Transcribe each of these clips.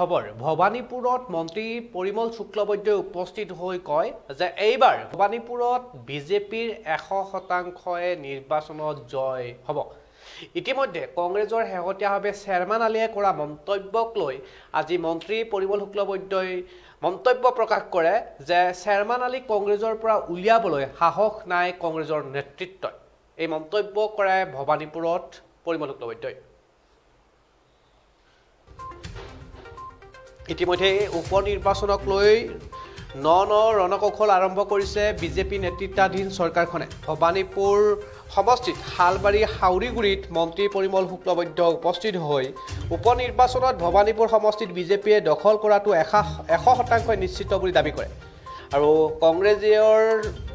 খবৰ ভবানীপুৰত মন্ত্ৰী পৰিমল শুক্লবৈদ্যই উপস্থিত হৈ কয় যে এইবাৰ ভবানীপুৰত বিজেপিৰ 100% নিৰ্বাচনত জয় হ'ব। ইতিমধ্যে কংগ্ৰেছৰ শেহতীয়াভাৱে চেয়াৰমান আলীয়ে কৰা মন্তব্যক লৈ আজি মন্ত্ৰী পৰিমল শুক্লবৈদ্যই মন্তব্য প্ৰকাশ কৰে যে চেয়াৰমান আলীক কংগ্ৰেছৰ পৰা উলিয়াবলৈ সাহস নাই কংগ্ৰেছৰ নেতৃত্বই। এই মন্তব্য কৰে ভবানীপুৰত পৰিমল শুক্লবৈদ্যই। ইতিমধ্যে উপনিৰ্বাচনক লৈ ন ৰণকৌশল আৰম্ভ কৰিছে বিজেপি নেতৃত্বাধীন চৰকাৰখনে। ভবানীপুৰ সমষ্টিত হালবাৰী হাউৰিগুৰিত মন্ত্ৰী পৰিমল শুক্লবৈদ্য উপস্থিত হৈ উপনিৰ্বাচনত ভবানীপুৰ সমষ্টিত বিজেপিয়ে দখল কৰাটো 100% নিশ্চিত বুলি দাবী কৰে। আৰু কংগ্ৰেছৰ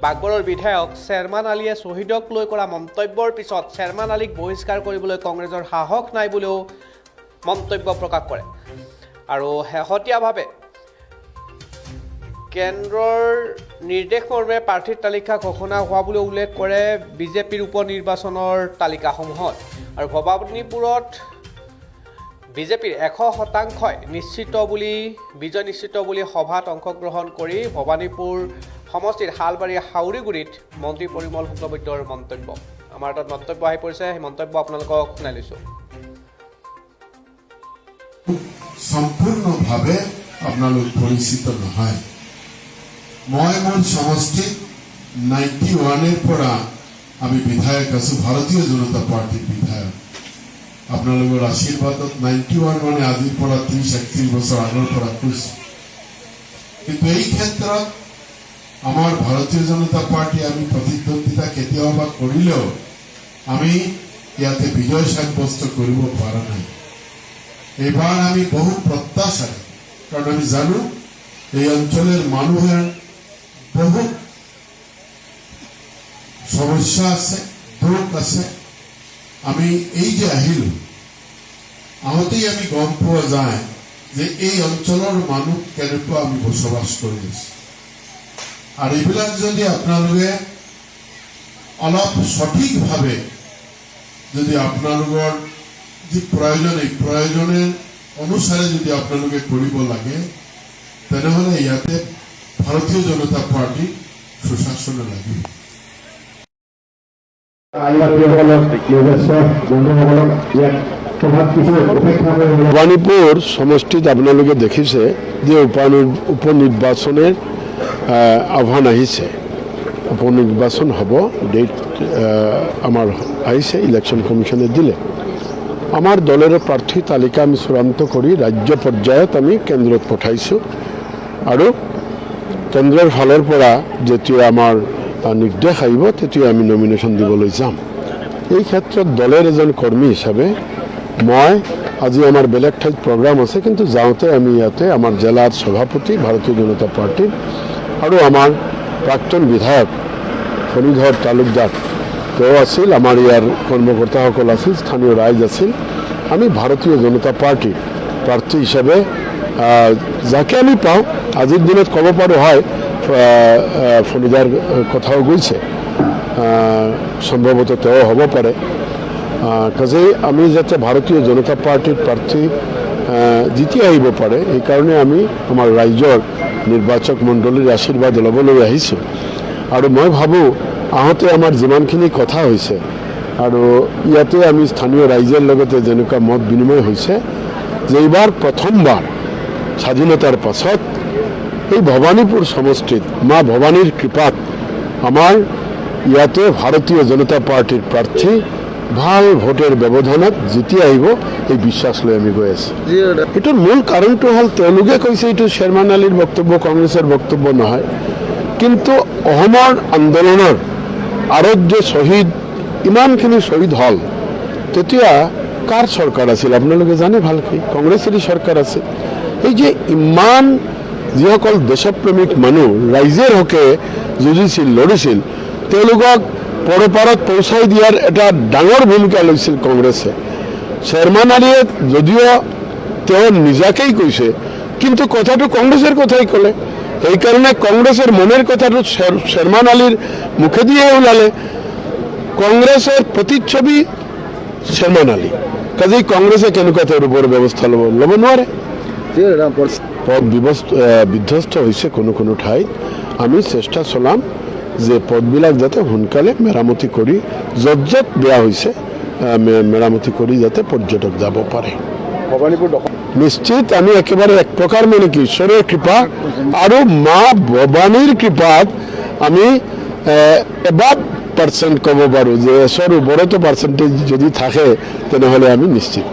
বাগবৰৰ বিধায়ক চেয়াৰমান আলীয়ে শ্বহীদক লৈ কৰা মন্তব্যৰ পিছত চেয়াৰমান আলীক বহিষ্কাৰ কৰিবলৈ কংগ্ৰেছৰ সাহস নাই বুলিও মন্তব্য প্ৰকাশ কৰে। আৰু শেহতীয়াভাৱে কেন্দ্ৰৰ নিৰ্দেশ মৰ্মে প্ৰাৰ্থীৰ তালিকা ঘোষণা হোৱা বুলি উল্লেখ কৰে বিজেপিৰ উপনিৰ্বাচনৰ তালিকাসমূহত। আৰু ভবানীপুৰত বিজেপিৰ 100% বিজয় নিশ্চিত বুলি সভাত অংশগ্ৰহণ কৰি ভবানীপুৰ সমষ্টিৰ হালবাৰী হাউৰিগুৰিত মন্ত্ৰী পৰিমল শুক্লবৈদ্যৰ মন্তব্য। আমাৰ তাত মন্তব্য আহি পৰিছে, সেই মন্তব্য আপোনালোকক শুনাই লৈছোঁ। সম্পূৰ্ণভাৱে আপোনালোক পৰিচিত নহয়। মই মোৰ সমষ্টিত 91 পৰা আমি বিধায়ক আছো, ভাৰতীয় জনতা পাৰ্টিৰ বিধায়ক। আপোনালোকৰ আশীৰ্বাদত 91 মানে আজিৰ পৰা 30-31 বছৰ আগৰ পৰা কৈছো। কিন্তু এই ক্ষেত্ৰত আমাৰ ভাৰতীয় জনতা পাৰ্টি আমি প্ৰতিদ্বন্দ্বিতা কেতিয়াবা কৰিলেও আমি ইয়াতে বিজয় সাব্যস্ত কৰিব পৰা নাই। এইবাৰ আমি বহু প্ৰত্যাশাৰে, কাৰণ আমি জানো এই অঞ্চলের মানুষের বহু সমস্যা আছে, দুখ আছে। আমি এই যে আহিলো, আহতেই আমি গম পোৱা যায় যে এই অঞ্চলৰ মানুহ কেনেকুৱা আমি বসবাস কৰি আছো। আৰু এইবিলাক যদি আপোনালোকে অলপ সঠিকভাৱে যদি আপোনালোকৰ যি প্ৰয়োজন, এই প্ৰয়োজনেৰ অনুসাৰে যদি আপনাদেৰ কৰিব লাগে, তেনেহলে ইয়াতে ভারতীয় জনতা পার্টি সুশাসন লাগিব। ভবানীপুর সমষ্টিত আপোনালোকে দেখিছে যে উপনির্বাচনের আহ্বান আহিছে। উপনির্বাচন হব, ডেট আমার আহিছে, ইলেকশন কমিশনে দিলে। আমার দলের প্রার্থী তালিকা আমি চূড়ান্ত কৰি ৰাজ্য পৰ্যায়ত আমি কেন্দ্ৰত পঠাইছোঁ। আৰু কেন্দ্ৰৰ ফালৰ পৰা যেতিয়া আমাৰ নিৰ্দেশ আহিব তেতিয়া আমি নমিনেশ্যন দিবলৈ যাম। এই ক্ষেত্ৰত দলেৰ এজন কৰ্মী হিচাপে মই আজি আমাৰ বেলেগ ঠাইত প্ৰগ্ৰাম আছে, কিন্তু যাওঁতে আমি ইয়াতে আমাৰ জিলাৰ সভাপতি ভাৰতীয় জনতা পাৰ্টিৰ আৰু আমাৰ প্ৰাক্তন বিধায়ক ফণীধৰ তালুকদাৰ তেওঁ আছিল, আমাৰ ইয়াৰ কৰ্মকৰ্তাসকল আছিল, স্থানীয় ৰাইজ আছিল। আমি ভাৰতীয় জনতা পাৰ্টিৰ প্ৰাৰ্থী হিচাপে যাকে আমি পাওঁ, আজিৰ দিনত ক'ব পাৰোঁ হয় ফণীদাৰ কথাও গৈছে, সম্ভৱতঃ তেওঁ হ'ব পাৰে। কাজেই আমি যাতে ভাৰতীয় জনতা পাৰ্টিৰ প্ৰাৰ্থী জিতি আহিব পাৰে, এইকাৰণে আমি আমাৰ ৰাইজৰ নিৰ্বাচক মণ্ডলীৰ আশীৰ্বাদ ল'বলৈ আহিছোঁ। আৰু মই ভাবোঁ আহোঁতে আমাৰ যিমানখিনি কথা হৈছে আৰু ইয়াতে আমি স্থানীয় ৰাইজৰ লগতে যেনেকুৱা মত বিনিময় হৈছে যে এইবাৰ প্ৰথমবাৰ স্বাধীনতাৰ পাছত এই ভবানীপুৰ সমষ্টিত মা ভৱানীৰ কৃপাত আমাৰ ইয়াতে ভাৰতীয় জনতা পাৰ্টিৰ প্ৰাৰ্থী ভাল ভোটেৰ ব্যৱধানত জিতি আহিব, এই বিশ্বাস লৈ আমি গৈ আছোঁ। এইটোৰ মূল কাৰণটো হ'ল তেওঁলোকে কৈছে এইটো চেয়াৰমান আলীৰ বক্তব্য, কংগ্ৰেছৰ বক্তব্য নহয়। কিন্তু অসমৰ আন্দোলনৰ আৰত যে শ্বহীদ, ইমানখিনি শ্বহীদ হল, তেতিয়া কাৰ চৰকাৰ আছিল আপোনালোকে জানে ভালকৈ, কংগ্ৰেছৰে চৰকাৰ আছিল। এই যে ইমান যিসকল দেশপ্ৰেমিক মানুহ ৰাইজৰ হকে যুঁজিছিল, লৰিছিল, তেওঁলোকক পৰপাৰত পৌঁছাই দিয়াৰ এটা ডাঙৰ ভূমিকা লৈছিল কংগ্ৰেছে। চেয়াৰমান আলীয়ে যদিও তেওঁ নিজাকেই কৈছে, কিন্তু কথাটো কংগ্ৰেছৰ কথাই ক'লে। সেইকাৰণে কংগ্ৰেছৰ মনেৰ কথাটো চেয়াৰমান আলীৰ মুখে দিয়ে ওলালে। কংগ্ৰেসেৰ প্ৰতিচ্ছবি চেয়াৰমান আলী, কাজেই কংগ্ৰেসে কেনেকুৱা তেওঁৰ ওপৰত ব্যৱস্থা ল'ব নোৱাৰে। পথ বিধ্বস্ত হৈছে কোনো ঠাইত আমি চেষ্টা চলাম যে পথবিলাক যাতে সোনকালে মেৰামতি কৰি য'ত বেয়া হৈছে মেৰামতি কৰি যাতে পৰ্যটক যাব পাৰে। নিশ্চিত আমি একেবাৰে এক প্ৰকাৰ মানে কি ঈশ্বৰৰ কৃপা আৰু মা ভৱানীৰ কৃপাত আমি এবাৰ পাৰ্চেণ্ট ক'ব পাৰোঁ যে এশৰ ওপৰতো পাৰ্চেণ্টেজ যদি থাকে তেনেহ'লে আমি নিশ্চিত।